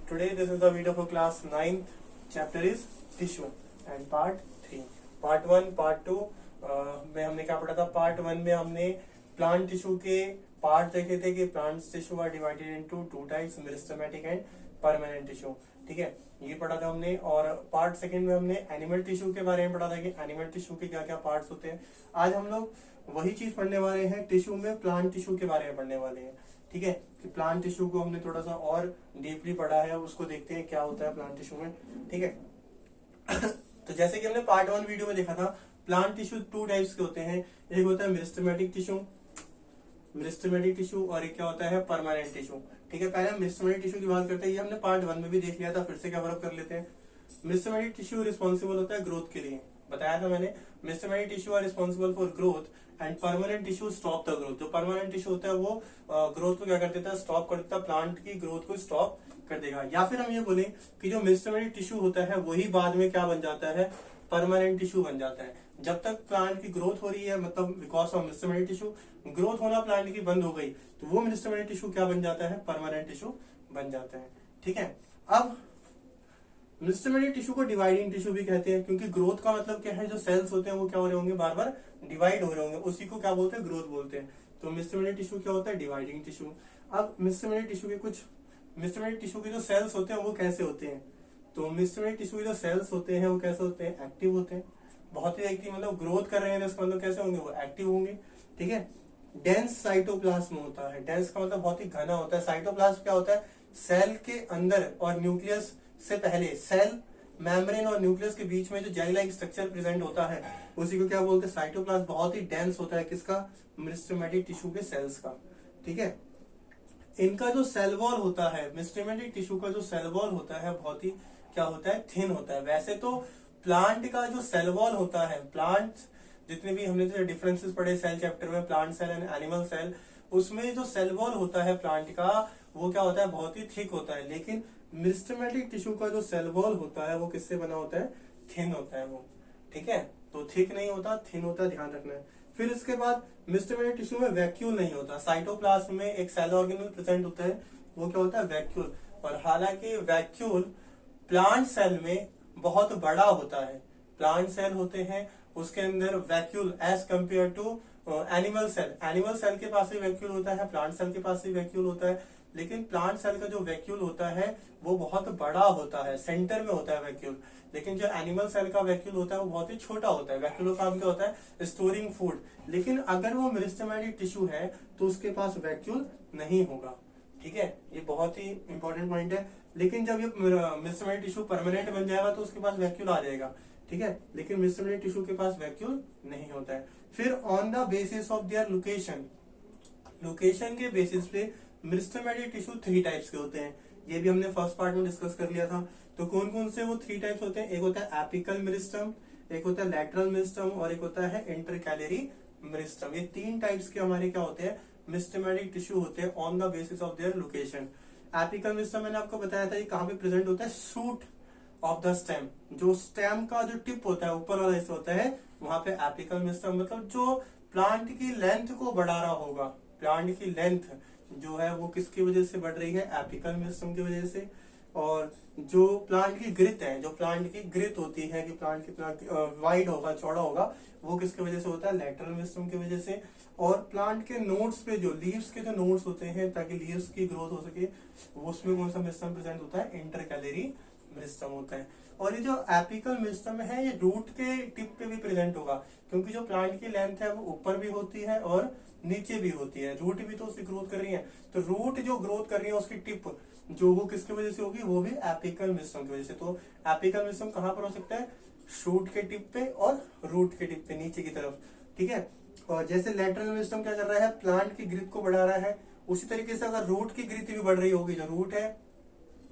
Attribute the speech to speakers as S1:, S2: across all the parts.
S1: Today this is the video for class 9th. Chapter is tissue and part 3. Part 1, part 2 में हमने क्या पढ़ा था? पार्ट 1 में हमने प्लांट टिश्यू के पार्ट देखे थे कि plant tissue are divided into two types, meristematic and permanent tissue. ठीक है, ये पढ़ा था हमने. और पार्ट सेकंड में हमने एनिमल टिश्यू के बारे में पढ़ा था कि एनिमल टिश्यू के क्या क्या पार्ट्स होते हैं. आज हम लोग वही चीज पढ़ने वाले हैं, टिश्यू में प्लांट टिश्यू के बारे में पढ़ने वाले हैं. ठीक है, कि प्लांट टिश्यू को हमने थोड़ा सा और डीपली पढ़ा है, उसको देखते हैं क्या होता है प्लांट टिश्यू में. ठीक है, तो जैसे कि हमने पार्ट 1 वीडियो में देखा था, प्लांट टिश्यू टू टाइप्स के होते हैं. एक होता है मेरिस्टेमेटिक टिश्यू और एक क्या होता है परमानेंट टिश्यू. ठीक है, पहले हम मेरिस्टेमेटिक टिश्यू की बात करते हैं. ये हमने पार्ट 1 में भी देख लिया था, फिर से कवर अप कर लेते हैं. मेरिस्टेमेटिक टिश्यू रिस्पॉन्सिबल होता है ग्रोथ के लिए, बताया था मैंने. Meristematic tissue are responsible for growth and permanent tissue stop the growth. जो परमानेंट टिश्यू होता है वो ग्रोथ को क्या कर देता है, स्टॉप कर देता है, प्लांट की ग्रोथ को स्टॉप कर देगा. या फिर हम ये बोले कि जो मेरिस्टेमेटिक टिश्यू होता है वही बाद में क्या बन जाता है, परमानेंट टिश्यू बन जाता है. जब तक प्लांट की ग्रोथ हो रही है, मतलब because of meristematic tissue growth होना प्लांट की बंद हो गई, तो वो मेरिस्टेमेटिक टिश्यू क्या बन जाता है, परमानेंट टिश्यू बन जाता है. ठीक है, अब मेरिस्टेमेटिक टिश्यू को डिवाइडिंग टिश्यू भी कहते हैं, क्योंकि ग्रोथ का मतलब क्या है, जो सेल्स होते हैं वो क्या हो रहे होंगे, बार बार डिवाइड हो रहे होंगे, उसी को क्या बोलते हैं, ग्रोथ बोलते हैं. तो मेरिस्टेमेटिक टिश्यू क्या होता है, डिवाइडिंग टिश्यू. अब मेरिस्टेमेटिक टिश्यू के जो सेल्स होते हैं वो कैसे होते हैं, तो मेरिस्टेमेटिक टिश्यू के जो सेल्स होते हैं वो कैसे होते हैं, एक्टिव होते हैं. बहुत ही एक्टिव, मतलब ग्रोथ कर रहे हैं, इसका मतलब कैसे होंगे, वो एक्टिव होंगे. ठीक है, डेंस साइटोप्लाज्म होता है. डेंस का मतलब बहुत ही घना होता है. साइटोप्लाज्म क्या होता है, सेल के अंदर और न्यूक्लियस से पहले, सेल मेम्ब्रेन और न्यूक्लियस के बीच में जो जेल लाइक स्ट्रक्चर प्रेजेंट होता है उसी को क्या बोलते हैं, साइटोप्लाज्म. बहुत ही डेंस होता है किसका, मेरिस्टेमेटिक टिश्यू के सेल्स का. ठीक है, इनका जो सेल वॉल होता है, मेरिस्टेमेटिक टिश्यू का जो सेल वॉल होता है बहुत ही क्या होता है, थिन होता है. वैसे तो प्लांट का जो सेल वॉल होता है, प्लांट जितने भी हमने जो डिफरेंसेस पढ़े सेल चैप्टर में, plant cell and animal cell, उसमें जो सेल वॉल होता है प्लांट का वो क्या होता है, बहुत ही थिक होता है. लेकिन मेरिस्टेमेटिक टिश्यू का जो सेल वॉल होता है वो किससे बना होता है, थिन होता है वो. ठीक है, तो थिक नहीं होता, थिन होता है, ध्यान रखना है. फिर इसके बाद मेरिस्टेमेटिक टिश्यू में वैक्यूल नहीं होता. साइटोप्लाज्म में एक सेल ऑर्गेनल प्रेजेंट होता है, वो क्या होता है, वैक्यूल. और हालांकि वैक्यूल प्लांट सेल में बहुत बड़ा होता है. प्लांट सेल होते हैं उसके अंदर vacuole as compare to animal cell. Animal cell के पास भी वैक्यूल होता है, प्लांट सेल के पास भी वैक्यूल होता है, लेकिन प्लांट सेल का जो वैक्यूल होता है वो बहुत बड़ा होता है, सेंटर में होता है वैक्यूल. लेकिन जो एनिमल सेल का वैक्यूल होता है वो बहुत ही छोटा होता है. वैक्यूल का काम क्या होता है, स्टोरिंग फूड. लेकिन अगर वो मेरिस्टेमेटिक टिश्यू है तो उसके पास वैक्यूल नहीं होगा. ठीक है, ये बहुत ही इंपॉर्टेंट पॉइंट है. लेकिन जब ये मेरिस्टेमेटिक टिश्यू परमानेंट बन जाएगा तो उसके पास वैक्यूल आ जाएगा. ठीक है, लेकिन मेरिस्टेमेटिक टिश्यू के पास वैक्यूल नहीं होता है. फिर on the basis of their location के बेसिस पे मेरिस्टेमेटिक टिश्यू 3 टाइप्स के होते हैं. ये भी हमने फर्स्ट पार्ट में डिस्कस कर लिया था. तो कौन कौन से वो 3 टाइप्स होते हैं, एक होता है एपिकल मेरिस्टम, एक होता है लैटरल मेरिस्टम और एक होता है इंटरकैलरी मेरिस्टम. ये 3 टाइप्स के हमारे क्या होते हैं, मेरिस्टेमेटिक टिश्यू होते हैं on the basis of their location. Apical meristem मैंने आपको बताया था ये कहाँ पे प्रेजेंट होता है, शूट ऑफ द स्टेम. जो स्टेम का जो टिप होता है, ऊपर वाला हिस्सा होता है, वहां पे एपिकल मेरिस्टम, मतलब जो प्लांट की लेंथ को बढ़ा रहा होगा. प्लांट की लेंथ जो है वो किसकी वजह से बढ़ रही है, एपिकल मेरिस्टम की वजह से. और जो प्लांट की ग्रिथ है, जो प्लांट की ग्रिथ होती है कि प्लांट कितना वाइड होगा, चौड़ा होगा, वो किसकी वजह से होता है, लैटरल मेरिस्टम की वजह से. और प्लांट के नोड्स पे जो लीव्स के जो नोड्स होते हैं ताकि लीव्स की ग्रोथ हो सके, वो उसमें कौन सा मेरिस्टम प्रेजेंट होता है, इंटरकैलरी मेरिस्टम होता है. और ये जो एपिकल मेरिस्टम है ये रूट के टिप पे भी प्रेजेंट होगा, क्योंकि जो प्लांट की लेंथ है वो ऊपर भी होती है और नीचे भी होती है. रूट भी तो उसकी ग्रोथ कर रही है, तो रूट जो ग्रोथ कर रही है उसकी टिप जो वो किसकी वजह से होगी, वो भी एपिकल मेरिस्टम की वजह से. तो एपिकल मेरिस्टम कहाँ पर हो सकता है, शूट के टिप पे और रूट के टिप पे, नीचे की तरफ. ठीक है, और जैसे लैटरल मेरिस्टम क्या कर रहा है, प्लांट की ग्रिथ को बढ़ा रहा है, उसी तरीके से अगर रूट की ग्रिथ भी बढ़ रही होगी, जो रूट है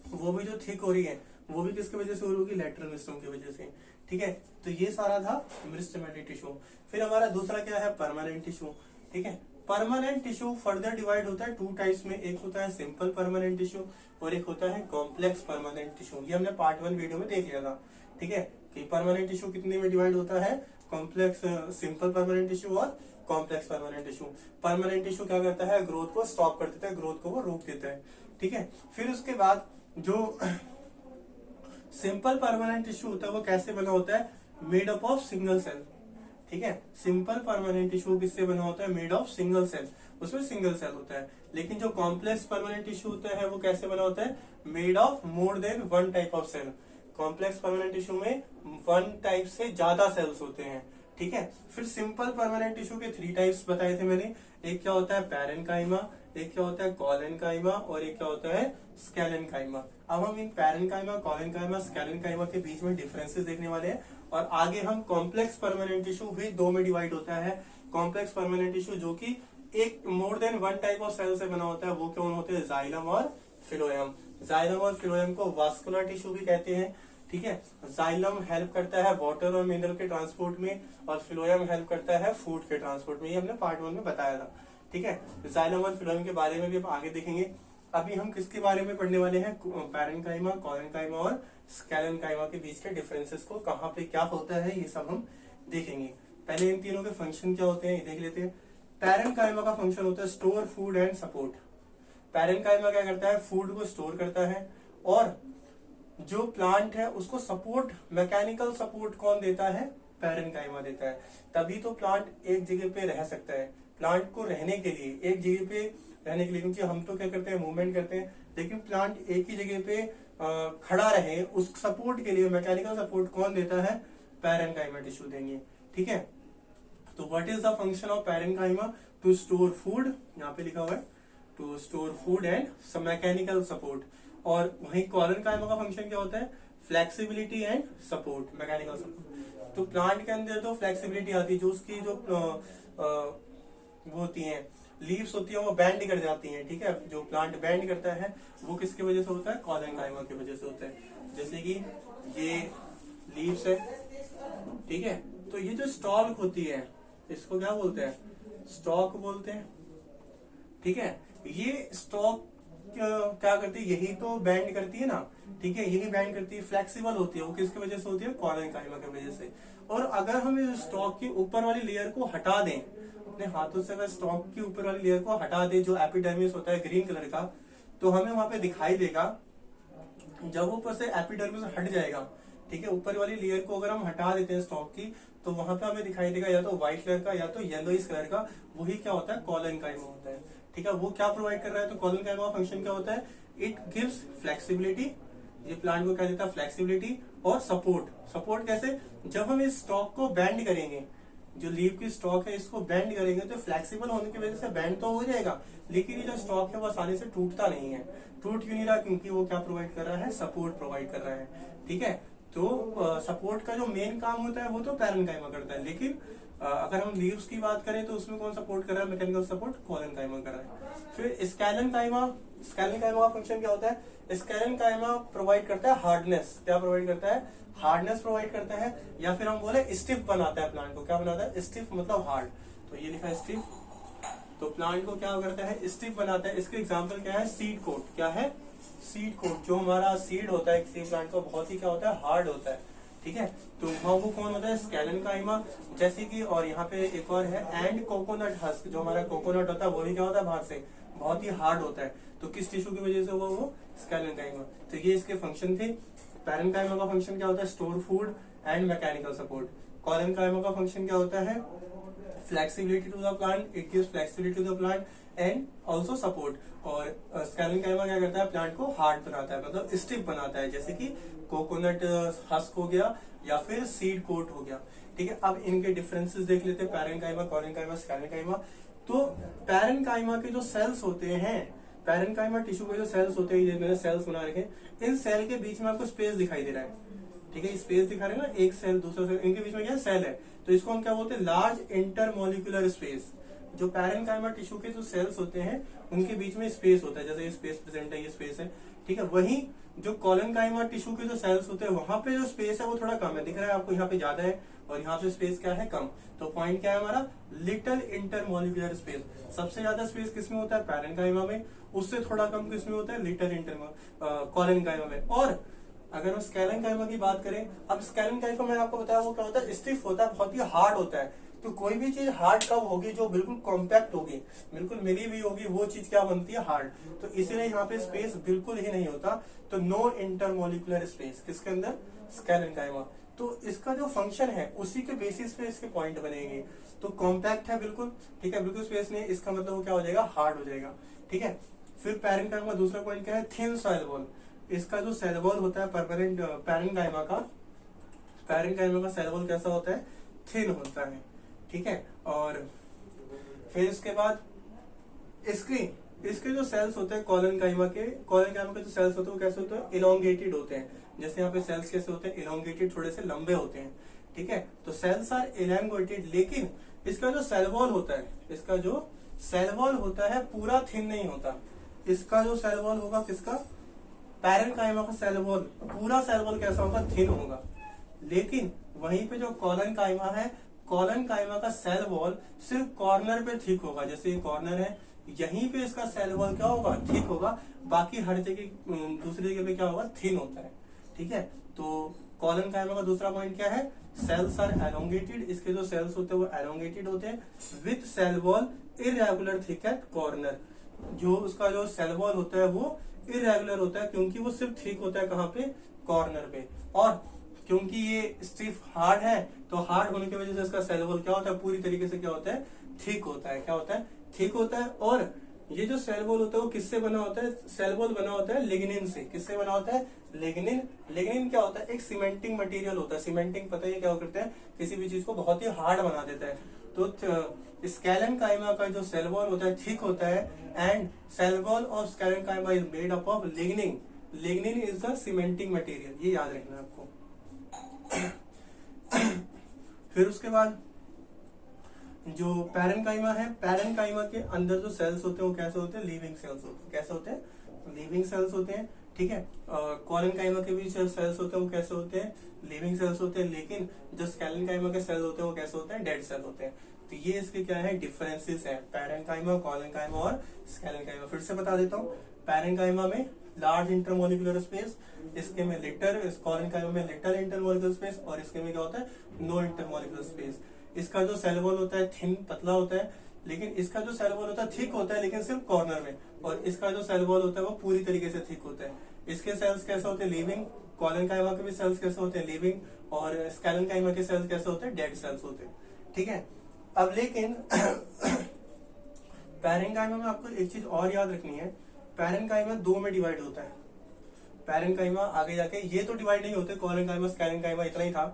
S1: वो भी जो थिक हो रही है वो भी किसकी वजह से हो रही होगी, लैटरल मेरिस्टम की वजह से. ठीक है, तो ये सारा था मेरिस्टेमेटिक टिश्यू. फिर हमारा दूसरा क्या है, परमानेंट टिश्यू. ठीक है, परमानेंट टिश्यू फर्दर डिवाइड होता है 2 टाइप्स में. एक होता है सिंपल परमानेंट टिश्यू और एक होता है कॉम्प्लेक्स परमानेंट टिश्यू. ये हमने पार्ट 1 वीडियो में देख लिया था. ठीक है, कि परमानेंट टिश्यू कितने में डिवाइड होता है, कॉम्प्लेक्स, सिंपल परमानेंट टिश्यू और complex permanent tissue. Permanent tissue क्या करता है, ग्रोथ को स्टॉप कर देता है, ग्रोथ को वो रोक देता है. ठीक है, फिर उसके बाद जो सिंपल परमानेंट टिश्यू होता है वो कैसे बना होता है, made up of single cell. ठीक है, सिंपल परमानेंट टिश्यू किससे बना होता है, मेड ऑफ सिंगल सेल, उसमें सिंगल सेल होता है। लेकिन जो कॉम्प्लेक्स परमानेंट टिश्यू होता है वो कैसे बना होता है, made of more than one type of cell. Complex permanent tissue में वन टाइप से ज्यादा सेल्स होते हैं। ठीक है, फिर सिंपल परमानेंट टिश्यू के 3 टाइप्स बताए थे मैंने। एक क्या होता है पैरेनकाइमा, एक क्या होता है कॉलेनकाइमा, और एक क्या होता है स्केलेनकाइमा। अब हम इन पैरेनकाइमा, कॉलेनकाइमा, स्केलेनकाइमा के बीच में डिफरेंसेस देखने वाले हैं, और आगे हम कॉम्प्लेक्स परमानेंट टिश्यू भी 2 में डिवाइड होता है। कॉम्प्लेक्स परमानेंट टिश्यू जो कि एक more than one type of cell से बना होता है, वो कौन होते हैं, जाइलम और फिलोएम। जाइलम और फिलोएम को वास्कुलर टिश्यू भी कहते हैं। ठीक है, जाइलम हेल्प करता है वाटर और मिनरल के ट्रांसपोर्ट में, और फिलोएम हेल्प करता है फूड के ट्रांसपोर्ट में। ये हमने पार्ट 1 में बताया था। ठीक है, जाइलम और फिलोएम के बारे में भी हम आगे देखेंगे। अभी हम किसके बारे में पढ़ने वाले हैं, पैरेनकाइमा, कॉलेनकाइमा और स्केलेनकाइमा के बीच के डिफरेंसेस को, कहाँ पे क्या होता है, ये सब हम देखेंगे। पहले इन तीनों के फंक्शन क्या होते हैं ये देख लेते हैं। पैरेनकाइमा का फंक्शन होता है store food and support. Parenchyma क्या करता है, फूड को स्टोर करता है, और जो प्लांट है उसको सपोर्ट, मैकेनिकल सपोर्ट कौन देता है, पैरेनकाइमा देता है। तभी तो प्लांट एक जगह पे रह सकता है। प्लांट को रहने के लिए, एक जगह पे रहने के लिए, क्योंकि हम तो क्या करते हैं, मूवमेंट करते हैं, लेकिन प्लांट एक ही जगह पे खड़ा रहे, उस सपोर्ट के लिए मैकेनिकल सपोर्ट कौन देता है, पैरेनकाइमा टिश्यू देंगे। ठीक है, तो what is the function of parenchyma, to store food, यहाँ पे लिखा हुआ है to store food and some mechanical support. और वहीं कॉलेनकाइमा का फंक्शन क्या होता है, flexibility and support, mechanical support. तो प्लांट के अंदर तो फ्लेक्सिबिलिटी आती है, जो उसकी जो वो होती है लीव्स होती है वो बैंड कर जाती हैं। ठीक है, जो प्लांट बैंड करता है वो किसकी वजह से होता है, कॉलेनकाइमा की वजह से होता है। जैसे कि ये लीव्स है, ठीक है, तो ये जो स्टॉक होती है इसको क्या बोलते हैं, स्टॉक बोलते हैं। ठीक है, ये स्टॉक क्या करती है, यही तो बैंड करती है ना। ठीक है, यही बैंड करती है, फ्लेक्सिबल होती है, वो किसकी वजह से होती है, कॉलेनकाइमा की वजह से। और अगर हम इस स्टॉक की ऊपर वाली लेयर को हटा दें, अपने हाथों से अगर स्टॉक की ऊपर वाली लेयर को हटा दें, जो एपिडर्मिस होता है ग्रीन कलर का, तो हमें वहां पे दिखाई देगा, जब ऊपर से एपिडर्मिस हट जाएगा, ठीक है, ऊपर वाली लेयर को अगर हम हटा देते हैं स्टॉक की, तो वहां पे हमें दिखाई देगा या तो व्हाइट कलर का या तो येलोइश कलर का, वही क्या होता है, कॉलेनकाइमा होता है। ठीक है, वो क्या प्रोवाइड कर रहा है, तो कॉलेनकाइमा का फंक्शन क्या होता है, इट गिव्स फ्लेक्सिबिलिटी, ये प्लांट को क्या देता है, फ्लेक्सिबिलिटी और सपोर्ट। सपोर्ट कैसे, जब हम इस स्टॉक को बैंड करेंगे, जो लीव की स्टॉक है इसको बैंड करेंगे, तो फ्लेक्सिबल होने की वजह से बैंड तो हो जाएगा, लेकिन ये जो स्टॉक है वो आसानी से टूटता नहीं है। टूट क्यों नहीं रहा, क्योंकि वो क्या प्रोवाइड कर रहा है, सपोर्ट प्रोवाइड कर रहा है। ठीक है, तो सपोर्ट का जो मेन काम होता है वो तो पैरेनकाइमा करता है, लेकिन अगर हम लीव्स की बात करें तो उसमें कौन सपोर्ट कर रहा है, मैकेनिकल सपोर्ट कॉलेनकाइमा कर रहा है। फिर स्केलेनकाइमा, स्केलेनकाइमा का फंक्शन क्या होता है, स्केलेनकाइमा प्रोवाइड करता है हार्डनेस। क्या प्रोवाइड करता है, हार्डनेस प्रोवाइड करता है, या फिर हम बोले स्टिफ बनाता है प्लांट को। क्या बनाता है, स्टिफ मतलब हार्ड, तो ये लिखा है स्टिफ, तो प्लांट को क्या करता है, स्टिफ बनाता है। इसके एग्जाम्पल क्या है, सीड कोट। क्या है, सीड कोट। जो हमारा सीड होता है किसी प्लांट का बहुत ही क्या होता है, हार्ड होता है। ठीक है, तो वो कौन होता है, स्केलेनकाइमा। जैसे कि और यहाँ पे एक और है, एंड कोकोनट हस्क, जो हमारा कोकोनट होता है वो भी क्या होता है, बाहर से बहुत ही हार्ड होता है, तो किस टिश्यू की वजह से हुआ, वो स्केलेनकाइमा। तो ये इसके फंक्शन थे। पैरेनकाइमा का फंक्शन क्या होता है, store food and mechanical support. Collenchyma का फंक्शन क्या होता है, flexibility to the plant, it gives flexibility to the plant and also support. और स्केलेनकाइमा क्या करता है, प्लांट को हार्ड बनाता है, मतलब स्टिफ बनाता है, जैसे कि कोकोनट हस्क हो गया या फिर सीड कोट हो गया। ठीक है, अब इनके डिफरेंसेस देख लेते हैं, पैरेनकाइमा, कॉलेनकाइमा, स्केलेनकाइमा। तो पैरेनकाइमा के जो सेल्स होते हैं, पैरेनकाइमा टिश्यू के जो सेल्स होते हैं, ये मैंने सेल्स बना रखे, इन सेल के बीच में आपको स्पेस दिखाई दे रहा है। ठीक है, स्पेस दिखा रहे हैं ना, एक सेल दूसरा सेल, इनके बीच में क्या सेल है, तो इसको हम क्या बोलते हैं, लार्ज इंटरमोलिकुलर स्पेस। जो पैरेनकाइमा टिश्यू के जो सेल्स होते हैं उनके बीच में स्पेस होता है, जैसे ये स्पेस प्रेजेंट है, ये स्पेस है। ठीक है, वहीं जो कॉलेनकाइमा टिश्यू के जो सेल्स होते हैं वहां पे जो स्पेस है वो थोड़ा कम है, दिख रहा है आपको, यहाँ पे ज्यादा है और यहाँ पे स्पेस क्या है, कम। तो पॉइंट क्या है हमारा, लिटिल इंटरमोलिकुलर स्पेस। सबसे ज्यादा स्पेस किसमें होता है, पैरेनकाइमा में, उससे थोड़ा कम किसमें होता है, लिटिल कॉलेनकाइमा में। और अगर हम स्केलेनकाइमा की बात करें, अब स्केलेनकाइमा मैंने आपको बताया वो क्या होता है, स्टिफ होता है, बहुत ही हार्ड होता है। तो कोई भी चीज हार्ड कब होगी, जो बिल्कुल कॉम्पैक्ट होगी, बिल्कुल मिली हुई होगी, वो चीज क्या बनती है, हार्ड। तो इसीलिए यहाँ पे स्पेस बिल्कुल ही नहीं होता। तो नो इंटरमोलिकुलर स्पेस किसके अंदर, स्केलेनकाइमा। तो इसका जो फंक्शन है उसी के बेसिस पे इसके पॉइंट बनेंगे। तो कॉम्पैक्ट है बिल्कुल, ठीक है, बिल्कुल स्पेस नहीं, इसका मतलब वो क्या हो जाएगा, हार्ड हो जाएगा, ठीक है। फिर पैरेन्काइमा का दूसरा पॉइंट क्या है, थिन सेल वॉल। इसका जो सेल वॉल होता है परमानेंट पैरेन्काइमा का सेल वॉल कैसा होता है, थिन होता है, ठीक है। और फिर इसके बाद इसके जो सेल्स होते हैं कॉलेनकाइमा के जो सेल्स होते हैं वो कैसे होते हैं, इलोंगेटेड होते हैं। जैसे यहाँ पे सेल्स कैसे होते हैं, इलोंगेटेड, थोड़े से लंबे होते हैं, ठीक है। तो सेल्स आर इलोंगेटेड, लेकिन इसका जो सेल वॉल होता है पूरा थिन नहीं होता। इसका जो सेल वॉल होगा किसका, पैरेन्काइमा का सेल वॉल, पूरा सेल वॉल कैसा होगा, थिन होगा। लेकिन वहीं पे जो कॉलेनकाइमा है, कॉलेनकाइमा का सेल वॉल सिर्फ कॉर्नर पे थिक होगा। जैसे ये कॉर्नर है, यहीं पे इसका सेल वॉल क्या होगा, थिक होगा। बाकी हर जगह दूसरी जगह पे क्या होगा, थिन होता है, ठीक है। तो कॉलेनकाइमा का दूसरा पॉइंट क्या है, सेल्स आर एलोंगेटेड। इसके जो सेल्स होते हैं वो एलोंगेटेड होते हैं with cell wall irregular thick at corner. जो उसका जो सेल वॉल होता है वो इरेगुलर होता है, क्योंकि वो सिर्फ थिक होता है कहाँ पे, कॉर्नर पे। और क्योंकि ये स्टिफ हार्ड है, तो हार्ड होने की वजह से इसका सेल वॉल क्या होता है, पूरी तरीके से क्या होता है, थिक होता है। क्या होता है, थिक होता है। और ये जो सेल वॉल होता है वो किससे बना होता है, सेल वॉल बना होता है लिग्निन से। किससे बना होता है, लिग्निन। लिग्निन क्या होता है, एक सीमेंटिंग मटेरियल होता है। सीमेंटिंग पता है क्या करते हैं, किसी भी चीज को बहुत ही हार्ड बना देता है। तो स्केलेनकाइमा का जो सेल वॉल होता है थिक होता है, and cell wall of sclerenchyma is made up of lignin. Lignin is the cementing material, ये याद रखना है आपको। फिर उसके बाद जो पैरेन्काइमा है, पैरेन्काइमा के अंदर जो सेल्स होते हैं वो कैसे होते हैं, लिविंग सेल्स होते हैं। कैसे होते हैं, लिविंग सेल्स होते हैं, ठीक है। कॉलेनकाइमा के भी सेल्स होते हैं वो कैसे होते हैं, लिविंग सेल्स होते हैं। लेकिन जो स्केलेनकाइमा के सेल्स होते हैं वो कैसे होते हैं, डेड सेल होते हैं। तो ये इसके क्या है, डिफरेंसेस है, पैरेन्काइमा, कॉलेनकाइमा और स्केलेनकाइमा। फिर से बता देता हूँ, पैरेन्काइमा में लार्ज इंटरमोलिकुलर स्पेस, इसके में लिटर, इस कॉलेनकाइमा में लिटर इंटरमोलिकुलर स्पेस, और इसके में क्या होता है, नो इंटरमोलिकुलर स्पेस। इसका जो सेल वॉल होता है थिन, पतला होता है, लेकिन इसका जो सेल वॉल होता है थिक होता है, लेकिन सिर्फ कॉर्नर में। और इसका जो सेल वॉल होता है वो पूरी तरीके से थिक होता है। इसके सेल्स कैसे होते हैं, लिविंग। कॉलेनकाइमा के भी सेल्स कैसे होते हैं, लिविंग। और स्केलेनकाइमा के सेल्स कैसे होते हैं, डेड सेल्स होते हैं, ठीक है। अब लेकिन पैरेन्काइमा में आपको एक चीज और याद रखनी है, पैरेन्काइमा दो में डिवाइड होता है। पैरेन्काइमा आगे जाके, ये तो डिवाइड नहीं होते, कॉलेनकाइमा, स्केलेनकाइमा इतना ही था।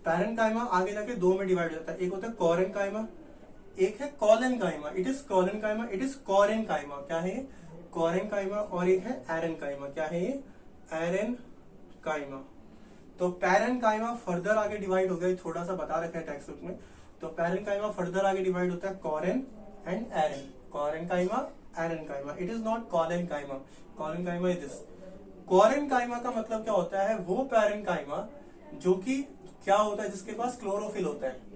S1: पैरेन्काइमा आगे जाके दो में डिवाइड होता है, एक होता है कॉरेन्काइमा, एक है collenchyma. It is collenchyma, it is chlorenchyma. क्या है, कॉरेन्काइमा। और एक है एरेन्काइमा। क्या है ये, एरेन्काइमा। तो पैरेन्काइमा फर्दर आगे डिवाइड हो गया, थोड़ा सा बता रखा है टेक्स्ट बुक में। तो पैरेन्काइमा फर्दर आगे डिवाइड होता है chloren and aeren. Chlorenchyma, aerenchyma. It is not collenchyma. Collenchyma is this. Chlorenchyma का मतलब क्या होता है, वो पैरेन्काइमा जो कि क्या होता है, जिसके पास क्लोरोफिल होता है।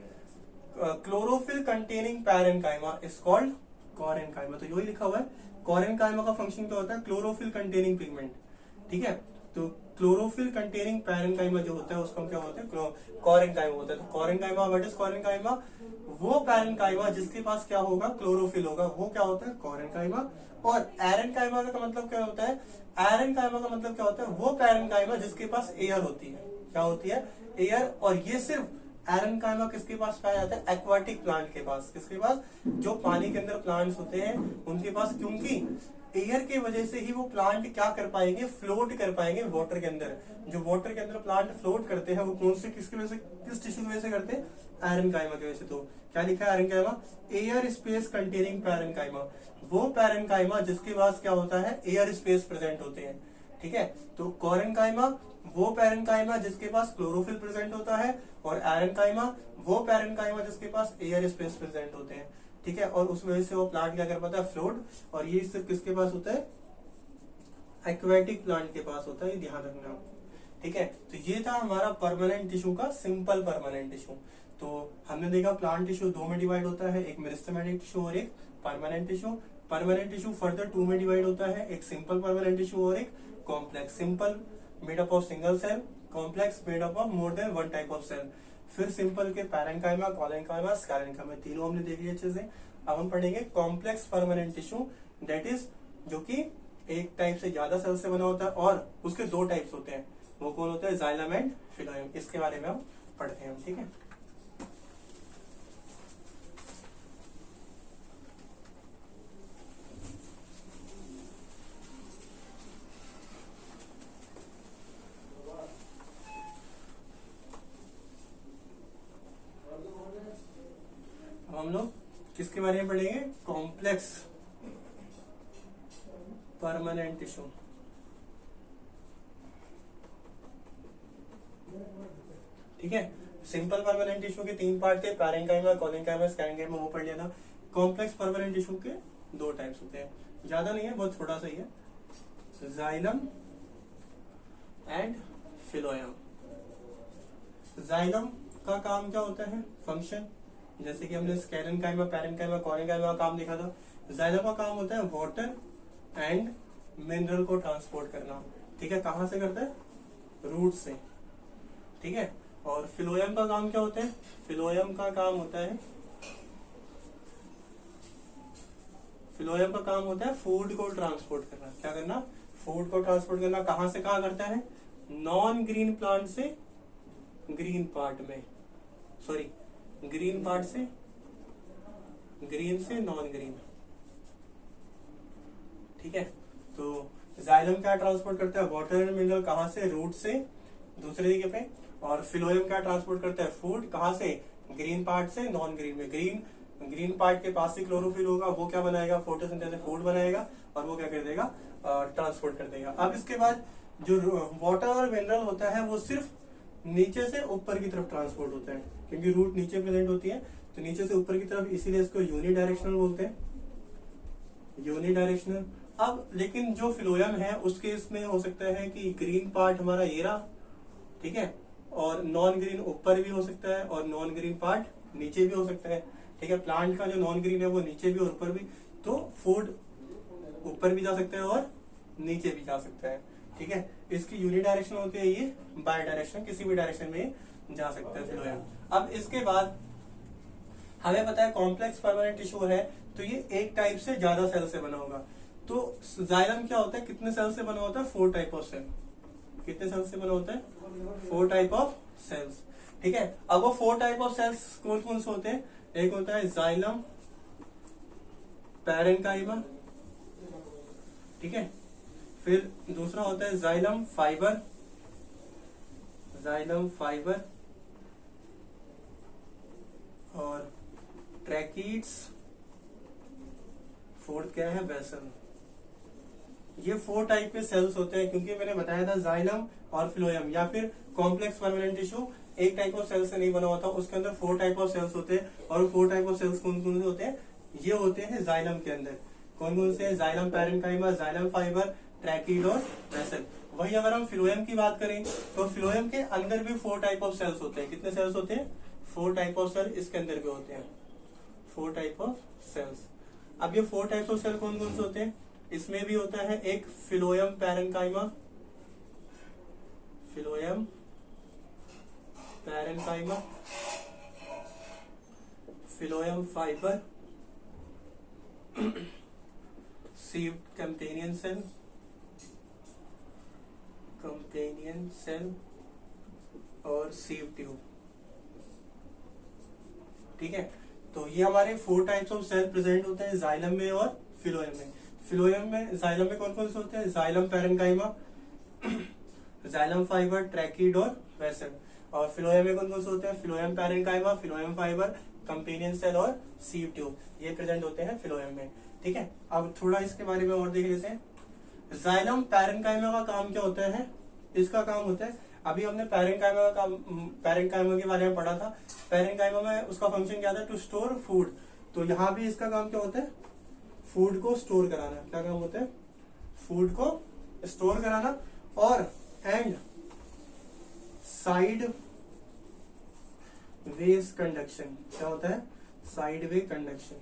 S1: Chlorophyll containing parenchyma is called chlorenchyma. तो यही लिखा हुआ है, कॉरेन्काइमा का फंक्शन क्या होता है, क्लोरोफिल कंटेनिंग पिगमेंट, ठीक है। तो क्लोरोफिल कंटेनिंग पैरेन्काइमा जो होता है उसको क्या होता है, कॉरेन्काइमा होता है। तो कॉरेन्काइमा, व्हाट इज कॉरेन्काइमा, वो पैरेन्काइमा जिसके पास क्या होगा, क्लोरोफिल होगा, वो क्या होता है, कॉरेन्काइमा। और एरेन्काइमा का मतलब क्या होता है, एरेन्काइमा का मतलब क्या होता है, वो पैरेन्काइमा जिसके पास एयर होती है। क्या होती है, एयर। और ये सिर्फ एरेन्काइमा किसके पास पाया जाता है, एक्वाटिक प्लांट के पास। किसके पास, जो पानी के अंदर प्लांट्स होते हैं उनके पास, क्योंकि एयर की वजह से ही वो प्लांट क्या कर पाएंगे, फ्लोट कर पाएंगे वाटर के अंदर। जो वाटर के अंदर प्लांट फ्लोट करते हैं वो कौन से, किसकी वजह से, किस टिश्यू की वजह से करते हैं, एरेन्काइमा की वजह से। तो क्या लिखा है एरेन्काइमा, एयर स्पेस कंटेनिंग पैरेन्काइमा। वो पैरेन्काइमा जिसके पास क्या होता है, एयर स्पेस प्रेजेंट होते हैं, ठीक है। तो कॉरेन्काइमा वो पैरेन्काइमा जिसके पास क्लोरोफिल प्रेजेंट होता है, और एरेन्काइमा वो पैरेन्काइमा जिसके पास एयर स्पेस प्रेजेंट होते हैं, ठीक है। और उस वजह से वो प्लांट क्या कर पाता है, फ्लोट। और ये सिर्फ किसके पास होता है, एक्वेटिक प्लांट के पास होता है, ये ध्यान रखना, ठीक है। तो ये था हमारा परमानेंट टिश्यू का सिंपल परमानेंट टिश्यू। तो हमने देखा प्लांट टिश्यू दो में डिवाइड होता है, एक मेरिस्टेमेटिक टिश्यू और एक permanent tissue. Permanent tissue further two में डिवाइड होता है, एक सिंपल परमानेंट टिश्यू और एक complex. Simple made up of single cell, complex made up of more than one type of cell. फिर सिंपल के पैरेंकाइमा, कोलेंकाइमा, स्कैलेंकाइमा, तीनों हमने देख लिया अच्छे से। अब हम पढ़ेंगे complex permanent tissue, that is जो कि एक टाइप से ज्यादा सेल से बना होता है और उसके दो टाइप्स होते हैं। वो कौन होता है? Xylem and phloem. इसके बारे में हम पढ़ते हैं, ठीक है। हम लोग किसके बारे में पढ़ेंगे? Complex permanent tissue. ठीक है, सिंपल परमानेंट टिश्यू के तीन पार्ट थे, पैरेंकाइमा, कोलेंकाइमा, स्कैलेंकाइमा, वो पढ़ लिया था। कॉम्प्लेक्स परमानेंट टिश्यू के दो टाइप्स होते हैं, ज्यादा नहीं है, बहुत थोड़ा सा ही है, जाइलम एंड फिलोएम। जाइलम का काम क्या होता है? फंक्शन, जैसे कि हमने स्कैलेंकाइमा, पैरेंकाइमा, कोलेंकाइमा का काम देखा था। जाइलम का काम होता है वाटर एंड मिनरल को ट्रांसपोर्ट करना, ठीक है। कहां से करता है? रूट से, ठीक है। और फिलोएम का काम क्या होता है? फिलोएम का काम होता है, फिलोएम का काम होता है फूड को ट्रांसपोर्ट करना। क्या करना? फूड को ट्रांसपोर्ट करना। कहां से कहां करता है? नॉन ग्रीन प्लांट से ग्रीन पार्ट में, सॉरी, ग्रीन पार्ट से ग्रीन से नॉन ग्रीन, ठीक है। तो जाइलम क्या ट्रांसपोर्ट करता है? Water and mineral. कहां से? रूट से दूसरे जगह पे। और फिलोएम क्या ट्रांसपोर्ट करता है? फूड। कहां से? ग्रीन पार्ट से नॉन ग्रीन में। ग्रीन पार्ट के पास से क्लोरोफिल होगा, वो क्या बनाएगा? फोटोसिंथेसिस, फूड बनाएगा और वो क्या कर देगा? ट्रांसपोर्ट कर देगा। अब इसके बाद जो वाटर और मिनरल होता है वो सिर्फ नीचे से ऊपर की तरफ ट्रांसपोर्ट होता है, क्योंकि रूट नीचे प्रेजेंट होती है, तो नीचे से ऊपर की तरफ, इसीलिए इसको यूनिडायरेक्शनल बोलते हैं, यूनिडायरेक्शनल। अब लेकिन जो फिलोएम है उसके इसमें हो सकता है कि ग्रीन पार्ट हमारा ये रहा, ठीक है, और नॉन ग्रीन ऊपर भी हो सकता है और नॉन ग्रीन पार्ट नीचे भी हो सकता है, ठीक है। प्लांट का जो नॉन ग्रीन है वो नीचे भी और ऊपर भी, तो फूड ऊपर भी जा सकता है और नीचे भी जा सकता है, ठीक है। इसकी यूनिडायरेक्शन होती है, ये बाय डायरेक्शन, किसी भी डायरेक्शन में जा सकता है फिलोएम। अब इसके बाद हमें पता है कॉम्प्लेक्स परमानेंट टिश्यू है तो ये एक टाइप से ज्यादा सेल से बना होगा। तो जाइलम क्या होता है? कितने सेल से बना होता है? 4 टाइप ऑफ सेल। कितने सेल से बना होता है? 4 टाइप ऑफ सेल्स, ठीक है। अब वो 4 टाइप ऑफ सेल्स कौन कौन से होते हैं? एक होता है जाइलम पैरेंकाइमा, ठीक है। फिर दूसरा होता है जाइलम फाइबर, जाइलम फाइबर, और ट्रैकीड्स, फोर्थ क्या है? वेसल। ये 4 टाइप के सेल्स होते हैं, क्योंकि मैंने बताया था जाइलम और फिलोएम या फिर कॉम्प्लेक्स परमानेंट टिश्यू एक टाइप ऑफ सेल से नहीं बना होता, उसके अंदर 4 टाइप ऑफ सेल्स होते हैं। और 4 टाइप ऑफ सेल्स कौन कौन से होते हैं? ये होते हैं जाइलम के अंदर। कौन कौन से? जाइलम पैरेंकाइमा, जाइलम फाइबर, ट्रैकीड और वेसल। वही अगर हम फिलोएम की बात करें तो फिलोएम के अंदर भी 4 टाइप ऑफ सेल्स होते हैं। कितने सेल्स होते हैं? 4 टाइप ऑफ सेल इसके अंदर भी होते हैं, 4 टाइप ऑफ सेल्स। अब ये 4 टाइप ऑफ सेल कौन कौन से होते हैं? इसमें भी होता है एक phloem parenchyma, phloem parenchyma, phloem fibre, sieved companion cell, companion cell और सीव ट्यूब, ठीक है। तो ये हमारे 4 टाइप्स ऑफ सेल प्रेजेंट होते हैं जाइलम में और फिलोएम में। फिलोएम में, जाइलम में कौन कौन से होते हैं? जाइलम पैरेंकाइमा, जाइलम फाइबर, ट्रैकीड और वेसल। और फिलोएम में कौन कौन से होते हैं? Phloem parenchyma, phloem fibre, companion cell और सीव ट्यूब, ये प्रेजेंट होते हैं फिलोएम में, ठीक है। अब थोड़ा इसके बारे में और देख लेते हैं। जाइलम पैरेंकाइमा का काम क्या होता है? इसका काम होता है, अभी हमने पैरेंकाइमा के बारे में पढ़ा था। पैरेंकाइमा में उसका फंक्शन क्या था? To store food. तो यहाँ भी इसका काम क्या होता है? फूड को स्टोर कराना। क्या काम होता है? फूड को स्टोर कराना। और एंड साइड वेज कंडक्शन। क्या होता है? Side way conduction.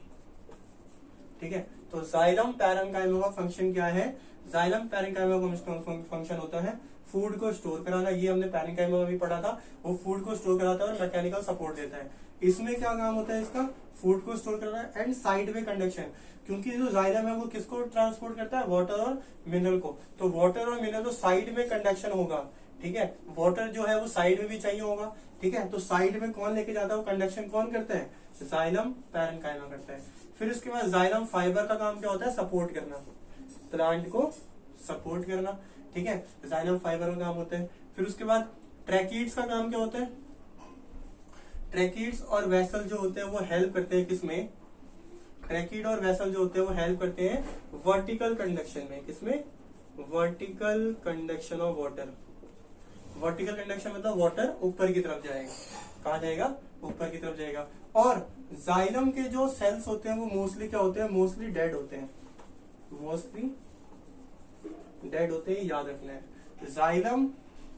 S1: ठीक है। तो जाइलम पैरेन्काइमा का फंक्शन क्या है? जाइलम पैरेन्काइमा का फंक्शन होता है फूड को स्टोर कराना, ये हमने पैरेन्काइमा में भी पढ़ा था, वो फूड को स्टोर कराता है और मैकेनिकल सपोर्ट देता है। इसमें क्या काम होता है इसका? फूड को स्टोर करना एंड साइड वे कंडक्शन, क्योंकि जो जाइलम है वो किसको ट्रांसपोर्ट करता है? वाटर और मिनरल को। तो वाटर और मिनरल तो साइड में कंडक्शन होगा, ठीक है। वाटर जो है वो साइड में भी चाहिए होगा, ठीक है। तो साइड में कौन लेके जाता है? वो कंडक्शन कौन करता है? जाइलम पैरेन्काइमा करता है। फिर उसके बाद जाइलम फाइबर का काम क्या होता है? सपोर्ट करना, प्लांट को सपोर्ट करना, ठीक है। जाइलम फाइबर का काम होता है। फिर उसके बाद ट्रैकीड्स का काम क्या होता है? ट्रैकीड्स और वेसल जो होते हैं वो हेल्प करते हैं किसमें? ट्रैकीड और वेसल जो होते हैं वो हेल्प करते हैं वर्टिकल कंडक्शन में। किसमें? Vertical conduction of water. Vertical conduction मतलब वाटर ऊपर की तरफ जाएगा। कहाँ जाएगा? ऊपर की तरफ जाएगा। और जाइलम के जो सेल्स होते हैं वो मोस्टली क्या होते हैं? मोस्टली डेड होते हैं, मोस्टली डेड होते हैं, याद रखना है। जाइलम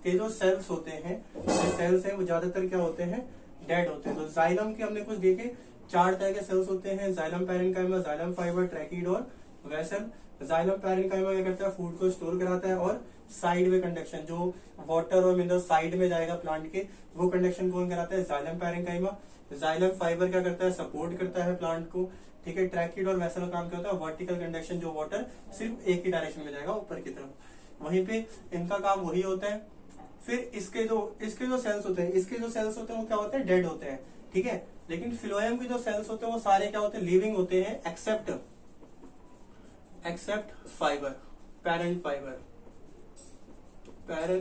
S1: के जो सेल्स होते हैं, जो सेल्स हैं वो ज्यादातर क्या होते हैं? डेड होते हैं। तो जाइलम के हमने कुछ देखे, 4 तरह के सेल्स होते हैं, जाइलम पैरेन्काइमा, जाइलम फाइबर, ट्रैकीड और वेसल। जाइलम पैरेन्काइमा क्या करता है? फूड को स्टोर कराता है और साइड में कंडक्शन, जो वाटर और मिनरल साइड में जाएगा प्लांट के, वो कंडक्शन कौन कराता है? Xylem parenchyma. जाइलम फाइबर क्या करता है? सपोर्ट करता है प्लांट को, ठीक है। ट्रैकीड और वेसल का काम क्या होता है? वर्टिकल कंडक्शन, जो वाटर सिर्फ एक ही डायरेक्शन में जाएगा, ऊपर की तरफ। वहीं पे इनका काम वही होता है। फिर इसके जो सेल्स होते हैं, वो क्या होते हैं? डेड होते हैं, ठीक है। लेकिन फिलोएम के जो सेल्स होते हैं वो सारे क्या होते हैं? लिविंग होते हैं, except fibre, parent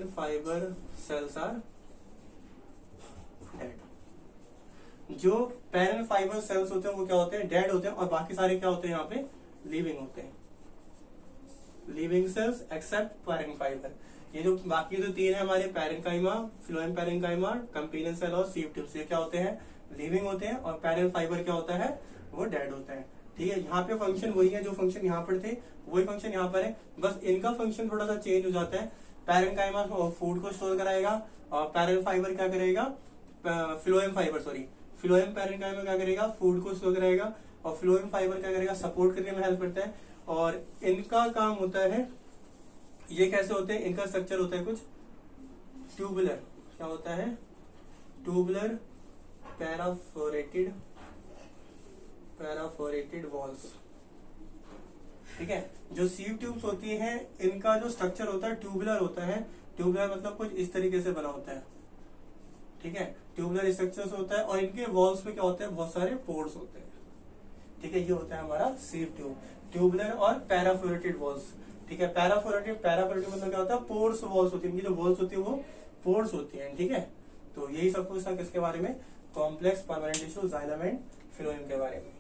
S1: fibre cells are dead. जो पैरेंट फाइबर सेल्स होते हैं वो क्या होते हैं? डेड होते हैं, और बाकी सारे क्या होते हैं? यहाँ पे लिविंग होते हैं, living cells except parent fibre. ये जो बाकी जो 3 है हमारे, parenchyma, phloem parenchyma, companion cell और सीव ट्यूब्स, ये क्या होते हैं? लिविंग होते हैं। और पैरेंट फाइबर क्या होता है? वो डेड होता है, ठीक है। यहाँ पे फंक्शन वही है, जो फंक्शन यहाँ पर थे वही फंक्शन यहाँ पर है, बस इनका फंक्शन थोड़ा सा चेंज हो जाता है। पैरेन्काइमा फूड को स्टोर कराएगा और पैरेंट फाइबर क्या करेगा? फिलोएम पैरेन्काइमा क्या करेगा? फूड को स्टोर कराएगा, और फिलोएम फाइबर क्या करेगा? सपोर्ट करने में हेल्प करता है। और इनका काम होता है, ये कैसे होते हैं? इनका स्ट्रक्चर होता है कुछ ट्यूबुलर, क्या होता है? ट्यूबुलर पैराफोरेटेड वॉल्स, ठीक है। जो सीव ट्यूब्स होती हैं, इनका जो स्ट्रक्चर होता है ट्यूबुलर होता है। ट्यूबुलर मतलब कुछ इस तरीके से बना होता है, ठीक है। ट्यूबुलर स्ट्रक्चर होता है, और इनके वॉल्स पे क्या होते हैं? बहुत सारे पोर्स होते हैं, ठीक है। ये होता है हमारा सीव ट्यूब, ट्यूबुलर और पैराफोरेटेड वॉल्स, ठीक है। पैराफोरेटेड मतलब क्या होता है? पोर्स वॉल्स होती है, इनकी जो वॉल्स होती है वो पोर्स होती है, ठीक है। तो यही सब कुछ था किसके बारे में? Complex permanent tissue, xylem and phloem के बारे में।